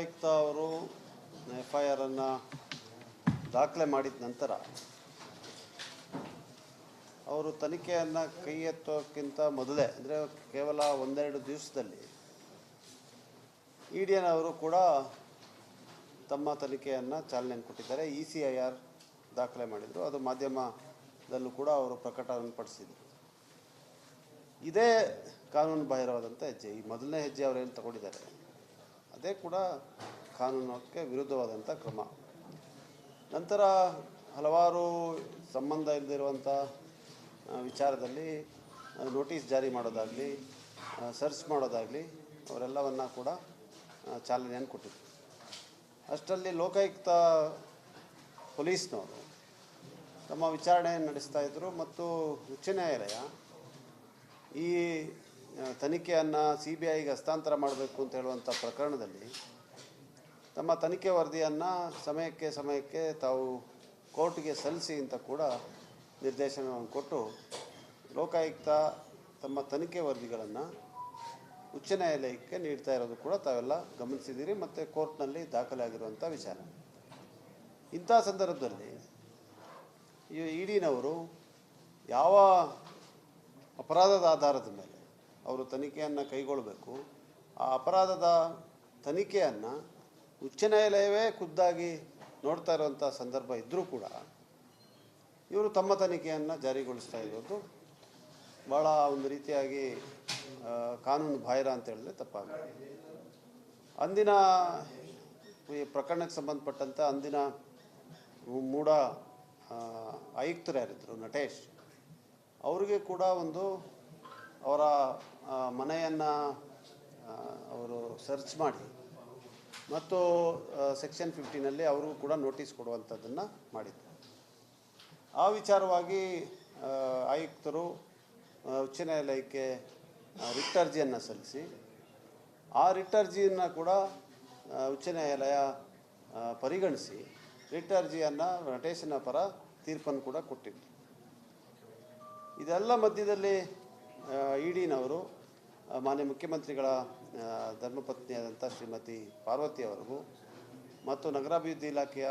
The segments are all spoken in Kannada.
ಲೋಕಾಯುಕ್ತ ಅವರು FIR ಅನ್ನು ದಾಖಲೆ ಮಾಡಿದ ನಂತರ ಅವರು ತನಿಖೆಯನ್ನು ಕೈ ಎತ್ತೋಕ್ಕಿಂತ ಮೊದಲೇ ಅಂದರೆ ಕೇವಲ ಒಂದೆರಡು ದಿವಸದಲ್ಲಿ ಇಡಿಯವರು ಕೂಡ ತಮ್ಮ ತನಿಖೆಯನ್ನು ಚಾಲನೆಯನ್ನು ಕೊಟ್ಟಿದ್ದಾರೆ. ECIR ದಾಖಲೆ ಮಾಡಿದರು. ಅದು ಮಾಧ್ಯಮದಲ್ಲೂ ಕೂಡ ಅವರು ಪ್ರಕಟಪಡಿಸಿದರು. ಇದೇ ಕಾನೂನು ಬಾಹಿರವಾದಂಥ ಹೆಜ್ಜೆ. ಈ ಮೊದಲನೇ ಹೆಜ್ಜೆ ಅವರೇನು ತಗೊಂಡಿದ್ದಾರೆ ಅದೇ ಕೂಡ ಕಾನೂನಕ್ಕೆ ವಿರುದ್ಧವಾದಂಥ ಕ್ರಮ. ನಂತರ ಹಲವಾರು ಸಂಬಂಧ ಇಲ್ಲದಿರುವಂಥ ವಿಚಾರದಲ್ಲಿ ನೋಟಿಸ್ ಜಾರಿ ಮಾಡೋದಾಗಲಿ, ಸರ್ಚ್ ಮಾಡೋದಾಗಲಿ ಅವರೆಲ್ಲವನ್ನು ಕೂಡ ಚಾಲನೆಯನ್ನು ಕೊಟ್ಟಿದ್ದರು. ಅಷ್ಟರಲ್ಲಿ ಲೋಕಾಯುಕ್ತ ಪೊಲೀಸ್ನವರು ತಮ್ಮ ವಿಚಾರಣೆಯನ್ನು ನಡೆಸ್ತಾಯಿದ್ರು ಮತ್ತು ಉಚ್ಚ ನ್ಯಾಯಾಲಯ ಈ ತನಿಖೆಯನ್ನು CBIಗೆ ಹಸ್ತಾಂತರ ಮಾಡಬೇಕು ಅಂತ ಹೇಳುವಂಥ ಪ್ರಕರಣದಲ್ಲಿ ತಮ್ಮ ತನಿಖೆ ವರದಿಯನ್ನು ಸಮಯಕ್ಕೆ ತಾವು ಕೋರ್ಟ್ಗೆ ಸಲ್ಲಿಸಿ ಅಂತ ಕೂಡ ನಿರ್ದೇಶನವನ್ನು ಕೊಟ್ಟು ಲೋಕಾಯುಕ್ತ ತಮ್ಮ ತನಿಖೆ ವರದಿಗಳನ್ನು ಉಚ್ಚ ನ್ಯಾಯಾಲಯಕ್ಕೆ ನೀಡ್ತಾ ಇರೋದು ಕೂಡ ತಾವೆಲ್ಲ ಗಮನಿಸಿದ್ದೀರಿ ಮತ್ತು ಕೋರ್ಟ್ನಲ್ಲಿ ದಾಖಲಾಗಿರುವಂಥ ವಿಚಾರ. ಇಂಥ ಸಂದರ್ಭದಲ್ಲಿ ಈ ಇಡಿನವರು ಯಾವ ಅಪರಾಧದ ಆಧಾರದ ಮೇಲೆ ಅವರು ತನಿಖೆಯನ್ನು ಕೈಗೊಳ್ಳಬೇಕು, ಆ ಅಪರಾಧದ ತನಿಖೆಯನ್ನು ಉಚ್ಚ ನ್ಯಾಯಾಲಯವೇ ಖುದ್ದಾಗಿ ನೋಡ್ತಾ ಇರುವಂಥ ಸಂದರ್ಭ ಇದ್ದರೂ ಕೂಡ ಇವರು ತಮ್ಮ ತನಿಖೆಯನ್ನು ಜಾರಿಗೊಳಿಸ್ತಾ ಇರೋದು ಭಾಳ ಒಂದು ರೀತಿಯಾಗಿ ಕಾನೂನು ಬಾಹಿರ ಅಂತ ಹೇಳಿದ್ರೆ ತಪ್ಪಾಗುತ್ತೆ. ಅಂದಿನ ಈ ಪ್ರಕರಣಕ್ಕೆ ಸಂಬಂಧಪಟ್ಟಂಥ ಅಂದಿನ ಮೂಡ ಆಯುಕ್ತರು ಯಾರಿದ್ದರು, ನಟೇಶ್, ಅವರಿಗೆ ಕೂಡ ಒಂದು ಅವರ ಮನೆಯನ್ನು ಅವರು ಸರ್ಚ್ ಮಾಡಿ ಮತ್ತು ಸೆಕ್ಷನ್ 15ನಲ್ಲಿ ಅವ್ರಿಗೂ ಕೂಡ ನೋಟಿಸ್ ಕೊಡುವಂಥದ್ದನ್ನು ಮಾಡಿದರು. ಆ ವಿಚಾರವಾಗಿ ಆಯುಕ್ತರು ಉಚ್ಚ ನ್ಯಾಯಾಲಯಕ್ಕೆ ರಿಟ್ ಅರ್ಜಿಯನ್ನು ಸಲ್ಲಿಸಿ ಆ ರಿಟ್ ಅರ್ಜಿಯನ್ನು ಕೂಡ ಉಚ್ಚ ನ್ಯಾಯಾಲಯ ಪರಿಗಣಿಸಿ ರಿಟ್ ಅರ್ಜಿಯನ್ನು ನಟೇಶನ ಪರ ತೀರ್ಪನ್ನು ಕೂಡ ಕೊಟ್ಟಿತ್ತು. ಇದೆಲ್ಲ ಮಧ್ಯದಲ್ಲಿ ಇಡಿನವರು ಮಾನ್ಯ ಮುಖ್ಯಮಂತ್ರಿಗಳ ಧರ್ಮಪತ್ನಿಯಾದಂಥ ಶ್ರೀಮತಿ ಪಾರ್ವತಿ ಅವರಿಗೂ ಮತ್ತು ನಗರಾಭಿವೃದ್ಧಿ ಇಲಾಖೆಯ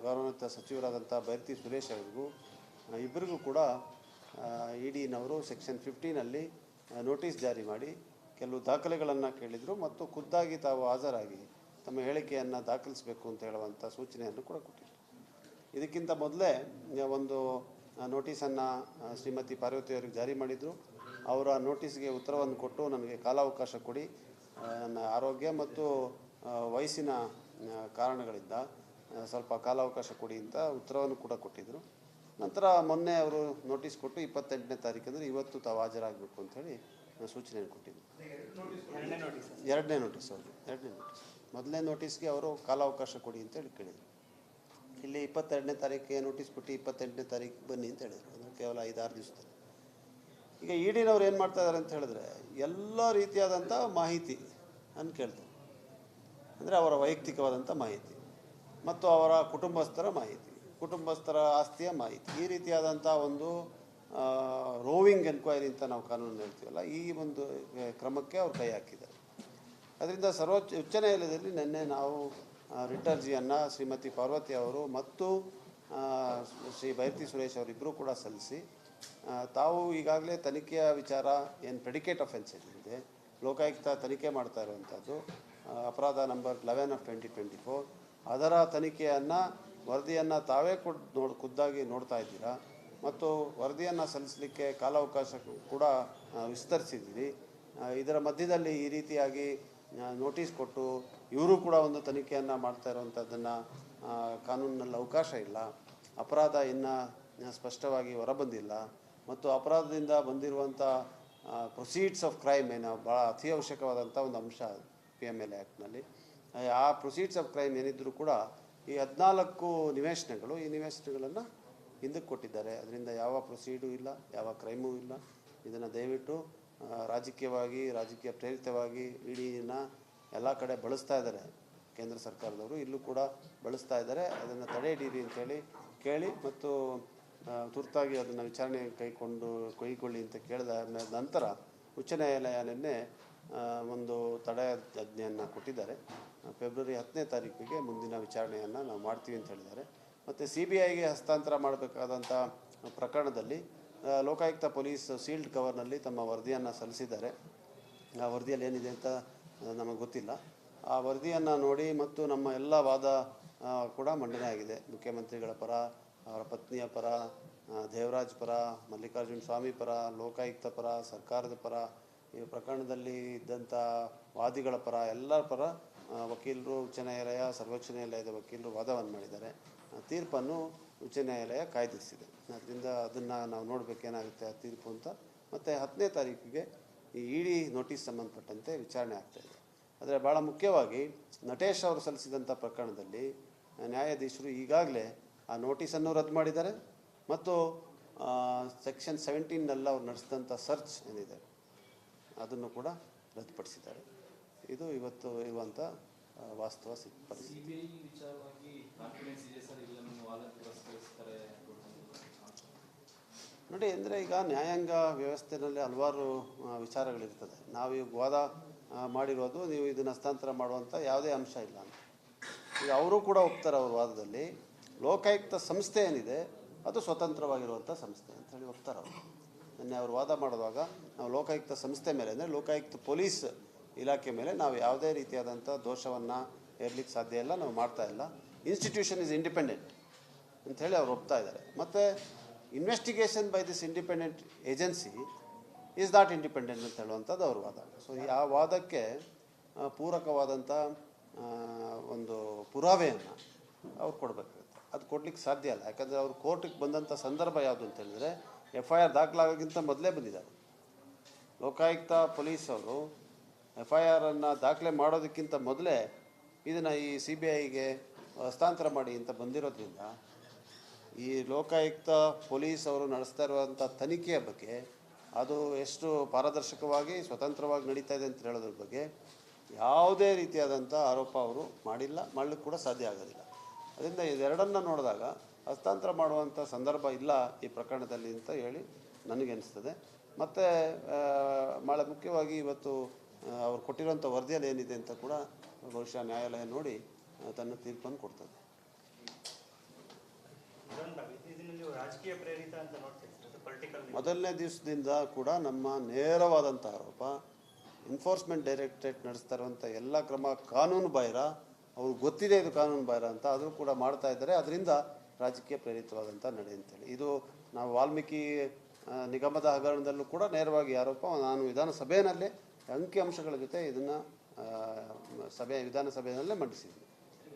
ಗೌರವಾನ್ವಿತ ಸಚಿವರಾದಂಥ ಬೈರತಿ ಸುರೇಶ್ ಅವರಿಗೂ ಇಬ್ಬರಿಗೂ ಕೂಡ ಇಡಿನವರು ಸೆಕ್ಷನ್ 15ನಲ್ಲಿ ನೋಟಿಸ್ ಜಾರಿ ಮಾಡಿ ಕೆಲವು ದಾಖಲೆಗಳನ್ನು ಕೇಳಿದರು ಮತ್ತು ಖುದ್ದಾಗಿ ತಾವು ಹಾಜರಾಗಿ ತಮ್ಮ ಹೇಳಿಕೆಯನ್ನು ದಾಖಲಿಸಬೇಕು ಅಂತ ಹೇಳುವಂಥ ಸೂಚನೆಯನ್ನು ಕೂಡ ಕೊಟ್ಟಿದ್ದರು. ಇದಕ್ಕಿಂತ ಮೊದಲೇ ಒಂದು ನೋಟಿಸನ್ನು ಶ್ರೀಮತಿ ಪಾರ್ವತಿ ಅವರಿಗೆ ಜಾರಿ ಮಾಡಿದರು. ಅವರ ನೋಟಿಸ್ಗೆ ಉತ್ತರವನ್ನು ಕೊಟ್ಟು ನನಗೆ ಕಾಲಾವಕಾಶ ಕೊಡಿ, ನನ್ನ ಆರೋಗ್ಯ ಮತ್ತು ವಯಸ್ಸಿನ ಕಾರಣಗಳಿಂದ ಸ್ವಲ್ಪ ಕಾಲಾವಕಾಶ ಕೊಡಿ ಅಂತ ಉತ್ತರವನ್ನು ಕೂಡ ಕೊಟ್ಟಿದ್ದರು. ನಂತರ ಮೊನ್ನೆ ಅವರು ನೋಟಿಸ್ ಕೊಟ್ಟು 28ನೇ ತಾರೀಕು ಅಂದರೆ ಇವತ್ತು ತಾವು ಹಾಜರಾಗಬೇಕು ಅಂಥೇಳಿ ಸೂಚನೆಯನ್ನು ಕೊಟ್ಟಿದ್ದರು. ಎರಡನೇ ನೋಟಿಸ್. ಮೊದಲನೇ ನೋಟಿಸ್ಗೆ ಅವರು ಕಾಲಾವಕಾಶ ಕೊಡಿ ಅಂತೇಳಿ ಕೇಳಿದರು. ಇಲ್ಲಿ 22ನೇ ತಾರೀಕಿಗೆ ನೋಟಿಸ್ ಕೊಟ್ಟು 28ನೇ ತಾರೀಕಿಗೆ ಬನ್ನಿ ಅಂತ ಹೇಳಿದರು. ಅಂದರೆ ಕೇವಲ 5-6 ದಿವಸದಲ್ಲಿ. ಈಗ ಇಡಿನವ್ರು ಏನು ಮಾಡ್ತಾ ಇದ್ದಾರೆ ಅಂತ ಹೇಳಿದ್ರೆ ಎಲ್ಲ ರೀತಿಯಾದಂಥ ಮಾಹಿತಿ ಅನ್ನು ಕೇಳ್ತಾರೆ. ಅಂದರೆ ಅವರ ವೈಯಕ್ತಿಕವಾದಂಥ ಮಾಹಿತಿ ಮತ್ತು ಅವರ ಕುಟುಂಬಸ್ಥರ ಆಸ್ತಿಯ ಮಾಹಿತಿ, ಈ ರೀತಿಯಾದಂಥ ಒಂದು ರೋವಿಂಗ್ ಎನ್ಕ್ವೈರಿ ಅಂತ ನಾವು ಕಾನೂನು ಹೇಳ್ತೀವಲ್ಲ, ಈ ಒಂದು ಕ್ರಮಕ್ಕೆ ಅವ್ರು ಕೈ ಹಾಕಿದ್ದಾರೆ. ಅದರಿಂದ ಉಚ್ಚ ನ್ಯಾಯಾಲಯದಲ್ಲಿ ನಿನ್ನೆ ನಾವು ರಿಟ್ ಅರ್ಜಿಯನ್ನು ಶ್ರೀಮತಿ ಪಾರ್ವತಿ ಅವರು ಮತ್ತು ಶ್ರೀ ಬೈರತಿ ಸುರೇಶ್ ಅವರಿಬ್ಬರೂ ಕೂಡ ಸಲ್ಲಿಸಿ ತಾವು ಈಗಾಗಲೇ ತನಿಖೆಯ ವಿಚಾರ ಏನು ಪ್ರೆಡಿಕೇಟ್ ಅಫೆನ್ಸ್ ಏನಿದೆ ಲೋಕಾಯುಕ್ತ ತನಿಖೆ ಮಾಡ್ತಾ ಇರುವಂಥದ್ದು ಅಪರಾಧ ನಂಬರ್ 11/2024 ಅದರ ತನಿಖೆಯನ್ನು ವರದಿಯನ್ನು ತಾವೇ ಖುದ್ದಾಗಿ ನೋಡ್ತಾ ಇದ್ದೀರಾ ಮತ್ತು ವರದಿಯನ್ನು ಸಲ್ಲಿಸಲಿಕ್ಕೆ ಕಾಲಾವಕಾಶ ಕೂಡ ವಿಸ್ತರಿಸಿದ್ದೀರಿ. ಇದರ ಮಧ್ಯದಲ್ಲಿ ಈ ರೀತಿಯಾಗಿ ನೋಟಿಸ್ ಕೊಟ್ಟು ಇವರು ಕೂಡ ಒಂದು ತನಿಖೆಯನ್ನು ಮಾಡ್ತಾ ಇರುವಂಥದ್ದನ್ನು ಕಾನೂನಿನಲ್ಲಿ ಅವಕಾಶ ಇಲ್ಲ. ಅಪರಾಧ ಇನ್ನೂ ಸ್ಪಷ್ಟವಾಗಿ ಹೊರಬಂದಿಲ್ಲ ಮತ್ತು ಅಪರಾಧದಿಂದ ಬಂದಿರುವಂಥ ಪ್ರೊಸೀಡ್ಸ್ ಆಫ್ ಕ್ರೈಮ್ ಏನು ಭಾಳ ಅತ್ಯವಶ್ಯಕವಾದಂಥ ಒಂದು ಅಂಶ PMLA ಆ್ಯಕ್ಟ್ನಲ್ಲಿ. ಆ ಪ್ರೊಸೀಡ್ಸ್ ಆಫ್ ಕ್ರೈಮ್ ಏನಿದ್ದರೂ ಕೂಡ ಈ 14 ನಿವೇಶನಗಳು, ಈ ನಿವೇಶನಗಳನ್ನು ಹಿಂದಕ್ಕೆ ಕೊಟ್ಟಿದ್ದಾರೆ. ಅದರಿಂದ ಯಾವ ಪ್ರೊಸೀಡೂ ಇಲ್ಲ, ಯಾವ ಕ್ರೈಮೂ ಇಲ್ಲ. ಇದನ್ನು ದಯವಿಟ್ಟು ರಾಜಕೀಯ ಪ್ರೇರಿತವಾಗಿ ಇಡಿನ ಎಲ್ಲ ಕಡೆ ಬಳಸ್ತಾ ಇದ್ದಾರೆ ಕೇಂದ್ರ ಸರ್ಕಾರದವರು, ಇಲ್ಲೂ ಕೂಡ ಬಳಸ್ತಾ ಇದ್ದಾರೆ. ಅದನ್ನು ತಡೆ ಹಿಡೀರಿ ಅಂತೇಳಿ ಕೇಳಿ ಮತ್ತು ತುರ್ತಾಗಿ ಅದನ್ನು ವಿಚಾರಣೆ ಕೈಗೊಳ್ಳಿ ಅಂತ ಕೇಳಿದ ನಂತರ ಉಚ್ಚ ನ್ಯಾಯಾಲಯ ನಿನ್ನೆ ಒಂದು ತಡೆ ಆಜ್ಞೆಯನ್ನು ಕೊಟ್ಟಿದ್ದಾರೆ. ಫೆಬ್ರವರಿ 10ನೇ ತಾರೀಕಿಗೆ ಮುಂದಿನ ವಿಚಾರಣೆಯನ್ನು ನಾವು ಮಾಡ್ತೀವಿ ಅಂತ ಹೇಳಿದ್ದಾರೆ. ಮತ್ತು CBIಗೆ ಹಸ್ತಾಂತರ ಮಾಡಬೇಕಾದಂಥ ಪ್ರಕರಣದಲ್ಲಿ ಲೋಕಾಯುಕ್ತ ಪೊಲೀಸ್ ಸೀಲ್ಡ್ ಕವರ್ನಲ್ಲಿ ತಮ್ಮ ವರದಿಯನ್ನು ಸಲ್ಲಿಸಿದ್ದಾರೆ. ಆ ವರದಿಯಲ್ಲಿ ಏನಿದೆ ಅಂತ ನಮಗೆ ಗೊತ್ತಿಲ್ಲ. ಆ ವರದಿಯನ್ನು ನೋಡಿ ಮತ್ತು ನಮ್ಮ ಎಲ್ಲ ವಾದ ಕೂಡ ಮಂಡನೆ ಆಗಿದೆ. ಮುಖ್ಯಮಂತ್ರಿಗಳ ಪರ, ಅವರ ಪತ್ನಿಯ ಪರ, ದೇವರಾಜ್ ಪರ, ಮಲ್ಲಿಕಾರ್ಜುನ ಸ್ವಾಮಿ ಪರ, ಲೋಕಾಯುಕ್ತ ಪರ, ಸರ್ಕಾರದ ಪರ, ಈ ಪ್ರಕರಣದಲ್ಲಿ ಇದ್ದಂಥ ವಾದಿಗಳ ಪರ, ಎಲ್ಲರ ಪರ ವಕೀಲರು, ಉಚ್ಚ ನ್ಯಾಯಾಲಯ, ಸರ್ವೋಚ್ಚ ನ್ಯಾಯಾಲಯದ ವಕೀಲರು ವಾದವನ್ನು ಮಾಡಿದ್ದಾರೆ. ತೀರ್ಪನ್ನು ಉಚ್ಚ ನ್ಯಾಯಾಲಯ ಕಾಯ್ದಿರಿಸಿದೆ. ಅದರಿಂದ ಅದನ್ನು ನಾವು ನೋಡಬೇಕೇನಾಗುತ್ತೆ ಆ ತೀರ್ಪು ಅಂತ. ಮತ್ತು 10ನೇ ತಾರೀಕಿಗೆ ಈ ಇಡಿ ನೋಟಿಸ್ ಸಂಬಂಧಪಟ್ಟಂತೆ ವಿಚಾರಣೆ ಆಗ್ತಾಯಿದೆ. ಆದರೆ ಭಾಳ ಮುಖ್ಯವಾಗಿ ನಟೇಶ್ ಅವರು ಸಲ್ಲಿಸಿದಂಥ ಪ್ರಕರಣದಲ್ಲಿ ನ್ಯಾಯಾಧೀಶರು ಈಗಾಗಲೇ ಆ ನೋಟಿಸನ್ನು ರದ್ದು ಮಾಡಿದ್ದಾರೆ ಮತ್ತು ಸೆಕ್ಷನ್ 17 ಅವ್ರು ನಡೆಸಿದಂಥ ಸರ್ಚ್ ಏನಿದೆ ಅದನ್ನು ಕೂಡ ರದ್ದುಪಡಿಸಿದ್ದಾರೆ. ಇದು ಇವತ್ತು ಇರುವಂಥ ವಾಸ್ತವ ಪರಿಸ್ಥಿತಿ. ನೋಡಿ, ಅಂದರೆ ಈಗ ನ್ಯಾಯಾಂಗ ವ್ಯವಸ್ಥೆಯಲ್ಲಿ ಹಲವಾರು ವಿಚಾರಗಳಿರ್ತದೆ. ನಾವು ಈಗ ವಾದ ಮಾಡಿರೋದು ನೀವು ಇದನ್ನು ಹಸ್ತಾಂತರ ಮಾಡುವಂಥ ಯಾವುದೇ ಅಂಶ ಇಲ್ಲ ಅಂತ. ಈಗ ಅವರು ಕೂಡ ಒಪ್ತಾರೆ ಅವ್ರ ವಾದದಲ್ಲಿ. ಲೋಕಾಯುಕ್ತ ಸಂಸ್ಥೆ ಏನಿದೆ ಅದು ಸ್ವತಂತ್ರವಾಗಿರುವಂಥ ಸಂಸ್ಥೆ ಅಂತ ಹೇಳಿ ಒಪ್ತಾರೆ ಅವರು. ನಿನ್ನೆ ಅವರು ವಾದ ಮಾಡುವಾಗ ನಾವು ಲೋಕಾಯುಕ್ತ ಸಂಸ್ಥೆ ಮೇಲೆ, ಅಂದರೆ ಲೋಕಾಯುಕ್ತ ಪೊಲೀಸ್ ಇಲಾಖೆ ಮೇಲೆ ನಾವು ಯಾವುದೇ ರೀತಿಯಾದಂಥ ದೋಷವನ್ನು ಹೇರಲಿಕ್ಕೆ ಸಾಧ್ಯ ಇಲ್ಲ, ನಾವು ಮಾಡ್ತಾ ಇಲ್ಲ. ಇನ್ಸ್ಟಿಟ್ಯೂಷನ್ ಇಸ್ ಇಂಡಿಪೆಂಡೆಂಟ್ ಅಂಥೇಳಿ ಅವ್ರು ಒಪ್ತಾ ಇದ್ದಾರೆ. ಮತ್ತು investigation by this independent agency is not independent ಅಂತ ಹೇಳುವಂಥದ್ದು ಅವ್ರ ವಾದ. ಸೊ ಆ ವಾದಕ್ಕೆ ಪೂರಕವಾದಂಥ ಒಂದು ಪುರಾವೆಯನ್ನು ಅವ್ರು ಕೊಡಬೇಕಾಗುತ್ತೆ. ಅದು ಕೊಡ್ಲಿಕ್ಕೆ ಸಾಧ್ಯ ಇಲ್ಲ. ಯಾಕಂದರೆ ಅವರು ಕೋರ್ಟಿಗೆ ಬಂದಂಥ ಸಂದರ್ಭ ಯಾವುದು ಅಂತ ಹೇಳಿದ್ರೆ FIR ದಾಖಲಾಗೋಕ್ಕಿಂತ ಮೊದಲೇ ಬಂದಿದ್ದಾರೆ. ಲೋಕಾಯುಕ್ತ ಪೊಲೀಸ್ ಅವರು FIR ದಾಖಲೆ ಮಾಡೋದಕ್ಕಿಂತ ಮೊದಲೇ ಇದನ್ನು ಈ CBIಗೆ ಹಸ್ತಾಂತರ ಮಾಡಿ ಅಂತ ಬಂದಿರೋದ್ರಿಂದ ಈ ಲೋಕಾಯುಕ್ತ ಪೊಲೀಸ್ ಅವರು ನಡೆಸ್ತಾ ಇರುವಂಥ ತನಿಖೆಯ ಬಗ್ಗೆ, ಅದು ಎಷ್ಟು ಪಾರದರ್ಶಕವಾಗಿ ಸ್ವತಂತ್ರವಾಗಿ ನಡೀತಾ ಇದೆ ಅಂತ ಹೇಳೋದ್ರ ಬಗ್ಗೆ ಯಾವುದೇ ರೀತಿಯಾದಂಥ ಆರೋಪ ಅವರು ಮಾಡಿಲ್ಲ, ಮಾಡಲಿಕ್ಕೆ ಕೂಡ ಸಾಧ್ಯ ಆಗೋದಿಲ್ಲ. ಅದರಿಂದ ಇದೆರಡನ್ನು ನೋಡಿದಾಗ ಹಸ್ತಾಂತರ ಮಾಡುವಂಥ ಸಂದರ್ಭ ಇಲ್ಲ ಈ ಪ್ರಕರಣದಲ್ಲಿ ಅಂತ ಹೇಳಿ ನನಗೆ ಅನಿಸ್ತದೆ. ಮತ್ತು ಭಾಳ ಮುಖ್ಯವಾಗಿ ಇವತ್ತು ಅವ್ರು ಕೊಟ್ಟಿರೋಂಥ ವರದಿಯಲ್ಲಿ ಏನಿದೆ ಅಂತ ಕೂಡ ಬಹುಶಃ ನ್ಯಾಯಾಲಯ ನೋಡಿ ತನ್ನ ತೀರ್ಪನ್ನು ಕೊಡ್ತದೆ. ಮೊದಲನೇ ದಿವಸದಿಂದ ಕೂಡ ನಮ್ಮ ನೇರವಾದಂಥ ಆರೋಪ, ಎನ್ಫೋರ್ಸ್ಮೆಂಟ್ ಡೈರೆಕ್ಟರೇಟ್ ನಡೆಸ್ತಾ ಇರುವಂಥ ಎಲ್ಲ ಕ್ರಮ ಕಾನೂನು ಬಾಹಿರ. ಅವ್ರಿಗೆ ಗೊತ್ತಿದೆ ಇದು ಕಾನೂನು ಬಾಹಿರ ಅಂತ, ಆದರೂ ಕೂಡ ಮಾಡ್ತಾ ಇದ್ದಾರೆ. ಅದರಿಂದ ರಾಜಕೀಯ ಪ್ರೇರಿತವಾದಂಥ ನಡೆ ಅಂತೇಳಿ ಇದು ನಾವು ವಾಲ್ಮೀಕಿ ನಿಗಮದ ಹಗರಣದಲ್ಲೂ ಕೂಡ ನೇರವಾಗಿ ಆರೋಪ ನಾನು ವಿಧಾನಸಭೆಯಲ್ಲೇ ಅಂಕಿಅಂಶಗಳ ಜೊತೆ ಇದನ್ನು ವಿಧಾನಸಭೆಯಲ್ಲೇ ಮಂಡಿಸಿದ್ವಿ.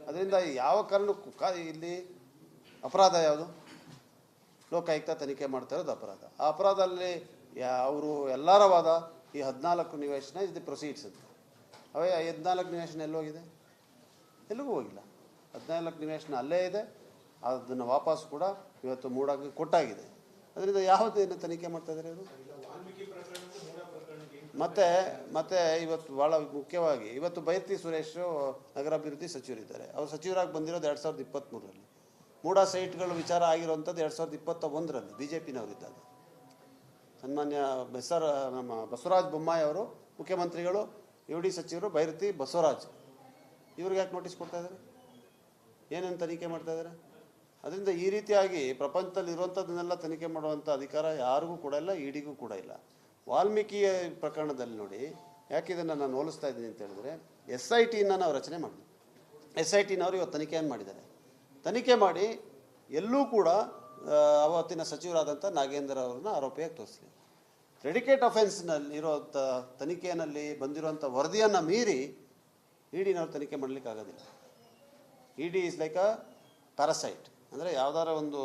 ಅದರಿಂದ ಯಾವ ಕಾರಣಕ್ಕೂ ಇಲ್ಲಿ ಅಪರಾಧ ಯಾವುದು? ಲೋಕಾಯುಕ್ತ ತನಿಖೆ ಮಾಡ್ತಾ ಇರೋದು ಅಪರಾಧ. ಆ ಅಪರಾಧದಲ್ಲಿ ಅವರು ಎಲ್ಲರ ವಾದ ಈ 14 ನಿವೇಶನ ಇಸ್ ದಿ ಪ್ರೊಸೀಡ್ಸ್ ಅಂತ. ಅವೇ 14 ನಿವೇಶನ ಎಲ್ಲೋಗಿದೆ? ಎಲ್ಲಿಗೂ ಹೋಗಿಲ್ಲ. 14 ನಿವೇಶನ ಅಲ್ಲೇ ಇದೆ. ಅದನ್ನು ವಾಪಸ್ ಕೂಡ ಇವತ್ತು ಮೂಡಾಗಿ ಕೊಟ್ಟಾಗಿದೆ. ಅದರಿಂದ ಯಾವುದೇನು ತನಿಖೆ ಮಾಡ್ತಾ ಇದ್ದಾರೆ ಇವರು? ಮತ್ತೆ ಇವತ್ತು ಭಾಳ ಮುಖ್ಯವಾಗಿ ಇವತ್ತು ಬೈರತಿ ಸುರೇಶ್ ನಗರಾಭಿವೃದ್ಧಿ ಸಚಿವರಿದ್ದಾರೆ. ಅವರು ಸಚಿವರಾಗಿ ಬಂದಿರೋದು 2023ರಲ್ಲಿ. ಮೂಡ ಸೈಟ್ಗಳು ವಿಚಾರ ಆಗಿರುವಂಥದ್ದು 2021ರಲ್ಲಿ BJPನವರಿದ್ದಾಗ. ಸನ್ಮಾನ್ಯ ನಮ್ಮ ಬಸವರಾಜ ಬೊಮ್ಮಾಯಿ ಅವರು ಮುಖ್ಯಮಂತ್ರಿಗಳು, UD ಸಚಿವರು ಬೈರತಿ ಬಸವರಾಜ್. ಇವ್ರಿಗೆ ಯಾಕೆ ನೋಟಿಸ್ ಕೊಡ್ತಾ ಇದ್ದಾರೆ? ಏನೇನು ತನಿಖೆ ಮಾಡ್ತಾ ಇದ್ದಾರೆ? ಅದರಿಂದ ಈ ರೀತಿಯಾಗಿ ಪ್ರಪಂಚದಲ್ಲಿ ಇರುವಂಥದ್ದನ್ನೆಲ್ಲ ತನಿಖೆ ಮಾಡುವಂಥ ಅಧಿಕಾರ ಯಾರಿಗೂ ಕೂಡ ಇಲ್ಲ, EDಗೂ ಕೂಡ ಇಲ್ಲ. ವಾಲ್ಮೀಕಿ ಪ್ರಕರಣದಲ್ಲಿ ನೋಡಿ, ಯಾಕೆ ಇದನ್ನು ನಾನು ಹೋಲಿಸ್ತಾ ಇದ್ದೀನಿ ಅಂತ ಹೇಳಿದ್ರೆ, SITನ ನಾವು ರಚನೆ ಮಾಡಿದ್ವಿ. SITನವರು ಇವತ್ತು ತನಿಖೆಯನ್ನು ಮಾಡಿದ್ದಾರೆ. ತನಿಖೆ ಮಾಡಿ ಎಲ್ಲೂ ಕೂಡ ಅವತ್ತಿನ ಸಚಿವರಾದಂಥ ನಾಗೇಂದ್ರ ಅವ್ರನ್ನ ಆರೋಪಿಯಾಗಿ ತೋರಿಸಲಿ. ಪ್ರೆಡಿಕೇಟ್ ಅಫೆನ್ಸ್ನಲ್ಲಿ ಇರೋಂಥ ತನಿಖೆಯಲ್ಲಿ ಬಂದಿರುವಂಥ ವರದಿಯನ್ನು ಮೀರಿ EDನವ್ರು ತನಿಖೆ ಮಾಡಲಿಕ್ಕೆ ಆಗೋದಿಲ್ಲ. ED is like a parasite. ಅಂದರೆ ಯಾವುದಾರ ಒಂದು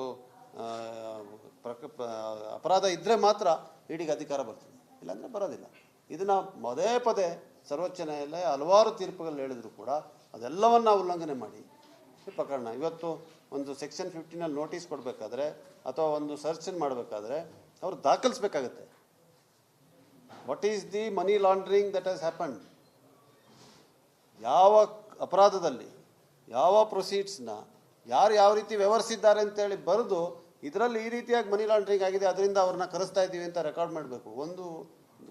ಅಪರಾಧ ಇದ್ದರೆ ಮಾತ್ರ EDಗೆ ಅಧಿಕಾರ ಬರ್ತದೆ, ಇಲ್ಲಾಂದರೆ ಬರೋದಿಲ್ಲ. ಇದನ್ನು ಪದೇ ಸರ್ವೋಚ್ಚ ನ್ಯಾಯಾಲಯ ಹಲವಾರು ತೀರ್ಪುಗಳು ಹೇಳಿದ್ರು ಕೂಡ ಅದೆಲ್ಲವನ್ನು ಉಲ್ಲಂಘನೆ ಮಾಡಿ ಈ ಪ್ರಕರಣ ಇವತ್ತು ಒಂದು ಸೆಕ್ಷನ್ 15ನಲ್ಲಿ ನೋಟಿಸ್ ಕೊಡಬೇಕಾದ್ರೆ ಅಥವಾ ಒಂದು ಸರ್ಚನ್ನು ಮಾಡಬೇಕಾದ್ರೆ ಅವರು ದಾಖಲಿಸಬೇಕಾಗತ್ತೆ. What is the money laundering that has happened, ಯಾವ ಅಪರಾಧದಲ್ಲಿ ಯಾವ ಪ್ರೊಸೀಡ್ಸ್ನ ಯಾರು ಯಾವ ರೀತಿ ವ್ಯವಹರಿಸಿದ್ದಾರೆ ಅಂತೇಳಿ ಬರೆದು ಇದರಲ್ಲಿ ಈ ರೀತಿಯಾಗಿ ಮನಿ ಲಾಂಡ್ರಿಂಗ್ ಆಗಿದೆ, ಅದರಿಂದ ಅವ್ರನ್ನ ಕರೆಸ್ತಾ ಇದ್ದೀವಿ ಅಂತ ರೆಕಾರ್ಡ್ ಮಾಡಬೇಕು. ಒಂದು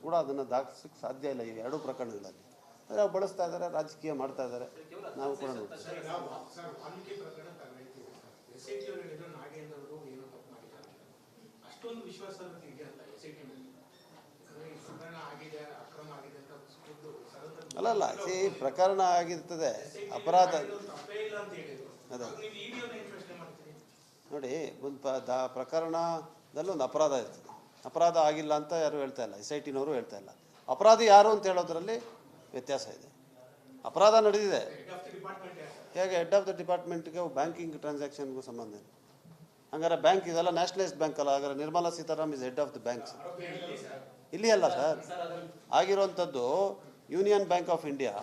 ಕೂಡ ಅದನ್ನು ದಾಖಲಿಸಲಿಕ್ಕೆ ಸಾಧ್ಯ ಇಲ್ಲ ಈ ಎರಡೂ ಪ್ರಕರಣಗಳಲ್ಲಿ. ಆದರೆ ಅವ್ರು ಬಳಸ್ತಾ ಇದ್ದಾರೆ, ರಾಜಕೀಯ ಮಾಡ್ತಾ ಇದ್ದಾರೆ. ನಾವು ಕೂಡ ಅಲ್ಲಲ್ಲ, ಪ್ರಕರಣ ಆಗಿರ್ತದೆ, ಅಪರಾಧ ಅದೇ ನೋಡಿ. ಒಂದು ಪ್ರಕರಣದಲ್ಲಿ ಒಂದು ಅಪರಾಧ ಇರ್ತದೆ. ಅಪರಾಧ ಆಗಿಲ್ಲ ಅಂತ ಯಾರು ಹೇಳ್ತಾ ಇಲ್ಲ, SITನವರು ಹೇಳ್ತಾ ಇಲ್ಲ. ಅಪರಾಧಿ ಯಾರು ಅಂತ ಹೇಳೋದ್ರಲ್ಲಿ ವ್ಯತ್ಯಾಸ ಇದೆ. ಅಪರಾಧ ನಡೆದಿದೆ, ಹೇಗೆ ಹೆಡ್ ಆಫ್ ದ ಡಿಪಾರ್ಟ್ಮೆಂಟ್ಗೆ ಬ್ಯಾಂಕಿಂಗ್ ಟ್ರಾನ್ಸಾಕ್ಷನ್ಗೂ ಸಂಬಂಧ ಇಲ್ಲ. ಹಂಗಾರೆ ಬ್ಯಾಂಕ್ ಇದೆಲ್ಲ ನ್ಯಾಷನಲೈಸ್ಡ್ ಬ್ಯಾಂಕ್ ಅಲ್ಲ, ಹಾಗಾದ್ರೆ Nirmala Sitaram is head of the banks. ಇಲ್ಲಿ ಅಲ್ಲ ಸರ್, ಆಗಿರುವಂಥದ್ದು Union Bank of India,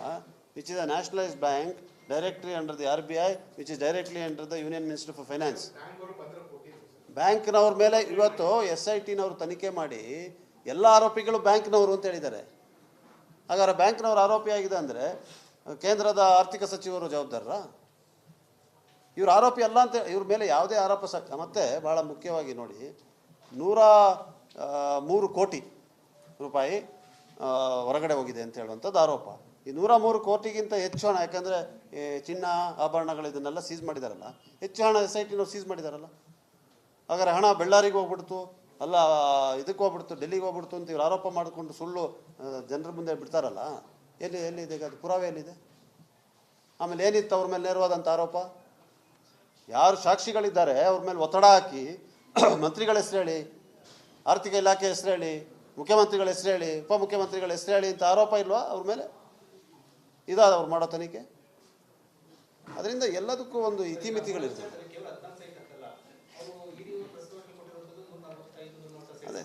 which is a nationalised bank directly under the RBI, which is directly under the union minister for finance. ಬ್ಯಾಂಕ್ನವ್ರ ಮೇಲೆ ಇವತ್ತು SITನವರು ತನಿಖೆ ಮಾಡಿ ಎಲ್ಲ ಆರೋಪಿಗಳು ಬ್ಯಾಂಕ್ನವರು ಅಂತ ಹೇಳಿದ್ದಾರೆ. ಹಾಗಾದ್ರೆ ಬ್ಯಾಂಕ್ನವ್ರು ಆರೋಪಿ ಆಗಿದೆ ಅಂದರೆ ಕೇಂದ್ರದ ಆರ್ಥಿಕ ಸಚಿವರು ಜವಾಬ್ದಾರರ? ಇವ್ರ ಆರೋಪಿ ಅಲ್ಲ ಅಂತ, ಇವ್ರ ಮೇಲೆ ಯಾವುದೇ ಆರೋಪ ಮತ್ತೆ ಭಾಳ ಮುಖ್ಯವಾಗಿ ನೋಡಿ, 103 ಕೋಟಿ ರೂಪಾಯಿ ಹೊರಗಡೆ ಹೋಗಿದೆ ಅಂತ ಹೇಳುವಂಥದ್ದು ಆರೋಪ. ಈ 103 ಕೋಟಿಗಿಂತ ಹೆಚ್ಚು ಹಣ, ಯಾಕಂದರೆ ಚಿನ್ನ ಆಭರಣಗಳು ಇದನ್ನೆಲ್ಲ ಸೀಸ್ ಮಾಡಿದಾರಲ್ಲ, ಹೆಚ್ಚು ಹಣ SITನವ್ರು ಸೀಸ್ ಮಾಡಿದಾರಲ್ಲ. ಹಾಗಾದ್ರೆ ಹಣ ಬೆಳ್ಳಾರಿಗೆ ಹೋಗ್ಬಿಡ್ತು, ಅಲ್ಲ ಇದಕ್ಕೆ ಹೋಗ್ಬಿಡ್ತು, ಡೆಲ್ಲಿಗೆ ಹೋಗ್ಬಿಡ್ತು ಅಂತ ಇವ್ರು ಆರೋಪ ಮಾಡಿಕೊಂಡು ಸುಳ್ಳು ಜನರ ಮುಂದೆ ಬಿಡ್ತಾರಲ್ಲ, ಎಲ್ಲಿದೆ ಅದು ಪುರಾವೆ ಎಲ್ಲಿದೆ? ಆಮೇಲೆ ಏನಿತ್ತು ಅವ್ರ ಮೇಲೆ ನೇರವಾದಂಥ ಆರೋಪ? ಯಾರು ಸಾಕ್ಷಿಗಳಿದ್ದಾರೆ ಅವ್ರ ಮೇಲೆ ಒತ್ತಡ ಹಾಕಿ ಮಂತ್ರಿಗಳ ಹೆಸರು ಹೇಳಿ, ಆರ್ಥಿಕ ಇಲಾಖೆ ಹೆಸರು ಹೇಳಿ, ಮುಖ್ಯಮಂತ್ರಿಗಳ ಹೆಸರು ಹೇಳಿ, ಉಪಮುಖ್ಯಮಂತ್ರಿಗಳ ಹೆಸರು ಹೇಳಿ ಅಂತ ಆರೋಪ ಇಲ್ವಾ ಅವ್ರ ಮೇಲೆ? ಇದಾದ ಅವ್ರು ಮಾಡೋ ತನಿಖೆ. ಅದರಿಂದ ಎಲ್ಲದಕ್ಕೂ ಒಂದು ಇತಿಮಿತಿಗಳಿರ್ತದೆ. ಅದೇ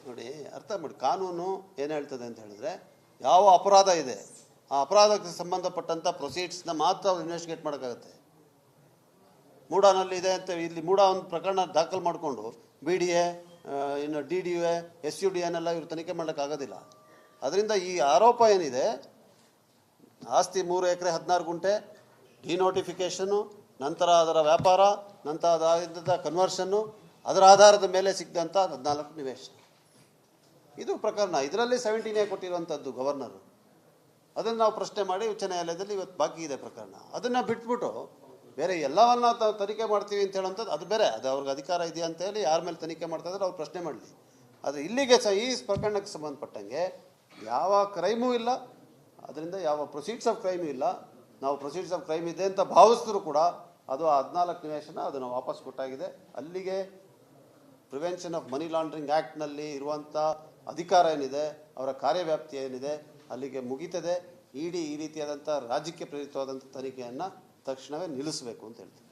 ನೋಡಿ, ಅರ್ಥ ಮಾಡಿ, ಕಾನೂನು ಏನು ಹೇಳ್ತದೆ ಅಂತ ಹೇಳಿದ್ರೆ, ಯಾವ ಅಪರಾಧ ಇದೆ ಆ ಅಪರಾಧಕ್ಕೆ ಸಂಬಂಧಪಟ್ಟಂಥ ಪ್ರೊಸೀಡ್ಸ್ನ ಮಾತ್ರ ಅವ್ರು ಇನ್ವೆಸ್ಟಿಗೇಟ್ ಮಾಡೋಕ್ಕಾಗತ್ತೆ. ಮೂಡಾನಲ್ಲಿ ಇದೆ ಅಂತ ಇಲ್ಲಿ ಮೂಡ ಒಂದು ಪ್ರಕರಣ ದಾಖಲು ಮಾಡಿಕೊಂಡು BDA, ಇನ್ನು DDA, SUD ಏನೆಲ್ಲ ಇವ್ರು ತನಿಖೆ ಮಾಡೋಕ್ಕಾಗೋದಿಲ್ಲ. ಅದರಿಂದ ಈ ಆರೋಪ ಏನಿದೆ, ಆಸ್ತಿ 3 ಎಕರೆ 16 ಗುಂಟೆ, ಡಿನೋಟಿಫಿಕೇಷನ್ನು, ನಂತರ ಅದರ ವ್ಯಾಪಾರ, ನಂತರ ಅದಾದ ಕನ್ವರ್ಷನ್ನು, ಅದರ ಆಧಾರದ ಮೇಲೆ ಸಿಕ್ಕಿದಂಥ 14 ನಿವೇಶನ, ಇದು ಪ್ರಕರಣ. ಇದರಲ್ಲಿ 17A ಕೊಟ್ಟಿರುವಂಥದ್ದು ಗವರ್ನರು. ಅದನ್ನು ನಾವು ಪ್ರಶ್ನೆ ಮಾಡಿ ಉಚ್ಚ ನ್ಯಾಯಾಲಯದಲ್ಲಿ ಇವತ್ತು ಬಾಕಿ ಇದೆ ಪ್ರಕರಣ. ಅದನ್ನು ಬಿಟ್ಬಿಟ್ಟು ಬೇರೆ ಎಲ್ಲವನ್ನ ತನಿಖೆ ಮಾಡ್ತೀವಿ ಅಂತ ಹೇಳುವಂಥದ್ದು ಅದು ಬೇರೆ. ಅದು ಅವ್ರಿಗೆ ಅಧಿಕಾರ ಇದೆಯಾ ಅಂತೇಳಿ ಯಾರ ಮೇಲೆ ತನಿಖೆ ಮಾಡ್ತಾ ಇದ್ರೆ ಅವ್ರು ಪ್ರಶ್ನೆ ಮಾಡಲಿ. ಆದರೆ ಇಲ್ಲಿಗೆ ಸಹ ಈ ಪ್ರಕರಣಕ್ಕೆ ಸಂಬಂಧಪಟ್ಟಂಗೆ ಯಾವ ಕ್ರೈಮೂ ಇಲ್ಲ, ಅದರಿಂದ ಯಾವ ಪ್ರೊಸೀಡ್ಸ್ ಆಫ್ ಕ್ರೈಮೂ ಇಲ್ಲ. ನಾವು ಪ್ರೊಸೀಡ್ಸ್ ಆಫ್ ಕ್ರೈಮ್ ಇದೆ ಅಂತ ಭಾವಿಸಿದ್ರು ಕೂಡ ಅದು 14 ನಿವೇಶನ ಅದನ್ನು ವಾಪಸ್ ಕೊಟ್ಟಾಗಿದೆ. ಅಲ್ಲಿಗೆ ಪ್ರಿವೆನ್ಷನ್ ಆಫ್ ಮನಿ ಲಾಂಡ್ರಿಂಗ್ ಆ್ಯಕ್ಟ್ನಲ್ಲಿ ಇರುವಂಥ ಅಧಿಕಾರ ಏನಿದೆ, ಅವರ ಕಾರ್ಯವ್ಯಾಪ್ತಿ ಏನಿದೆ, ಅಲ್ಲಿಗೆ ಮುಗೀತದೆ. ಇಡಿ ಈ ರೀತಿಯಾದಂಥ ರಾಜ್ಯಕ್ಕೆ ಪ್ರೇರಿತವಾದಂಥ ತನಿಖೆಯನ್ನು ತಕ್ಷಣವೇ ನಿಲ್ಲಿಸಬೇಕು ಅಂತ ಹೇಳ್ತೀವಿ.